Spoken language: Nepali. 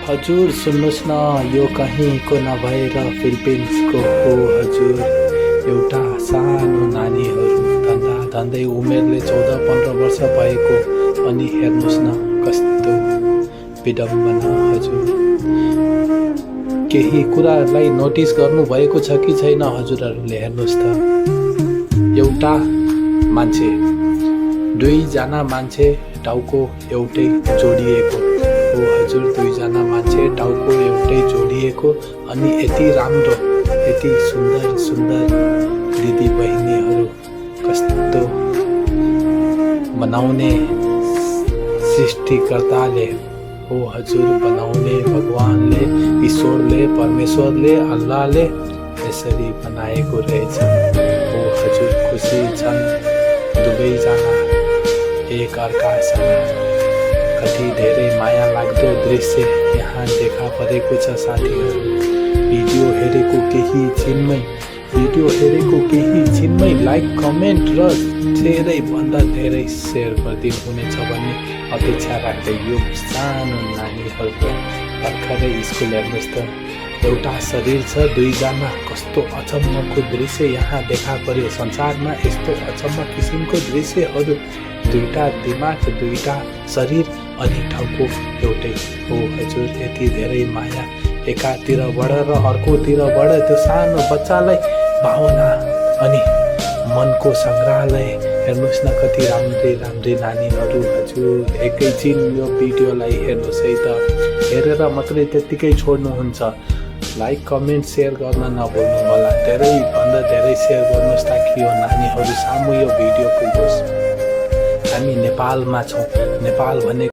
हजुर सुन्नुहोस् न, यो कहीँको नभएर फिलिपिन्सको हो हजुर। एउटा सानो नानीहरू धन्दै उमेरले 14-15 वर्ष भएको, अनि हेर्नुहोस् न कस्तो विडम्बना हजुर। केही कुरालाई नोटिस गर्नुभएको छ कि छैन हजुरहरूले? हेर्नुहोस् त, एउटा मान्छे, दुईजना मान्छे टाउको एउटै जोडिएको हो हजुर। दुईजना मान्छे टाउको एउटै जोडिएको, अनि यति राम्रो, यति सुन्दर सुन्दर दिदी बहिनीहरू कस्तो बनाउने सृष्टिकर्ताले हो हजुर। बनाउने भगवानले, ईश्वरले, परमेश्वरले, अल्लाहले यसरी बनाएको रहेछ हो हजुर। खुसी छन् दुवैजना एक अर्कासँग। कति धेरै माया लाग्दो दृश्य यहाँ देखा परेको छ साथीहरू। भिडियो हेरेको केही छिनमै लाइक, कमेन्ट र धेरैभन्दा धेरै सेयर गरिदिनु हुनेछ भन्ने अपेक्षा राख्दै यो सानो नानीहरूको भर्खरै स्कुल हेर्नुहोस् त, एउटा शरीर छ, दुईजना। कस्तो अचम्मको दृश्य यहाँ देखा पर्यो। संसारमा यस्तो अचम्म किसिमको दृश्यहरू, दुईटा दिमाग, दुईटा शरीर अनि टाउको एउटै हो हजुर। यति धेरै माया एकातिरबाट र अर्कोतिरबाट त्यो सानो बच्चालाई भावना अनि मनको सङ्ग्रहालय। हेर्नुहोस् न कति राम्रै राम्रै नानीहरू हजुर। एकैछिन यो भिडियोलाई हेर्नुहोस् है त, हेरेर मात्रै त्यत्तिकै छोड्नुहुन्छ। लाइक, कमेन्ट, सेयर गर्न नभुल्नु होला। धेरैभन्दा धेरै सेयर गर्नुहोस् ताकि यो नानीहरू सामु यो भिडियो पुगोस्। हामी नेपालमा छौँ। नेपाल भन्ने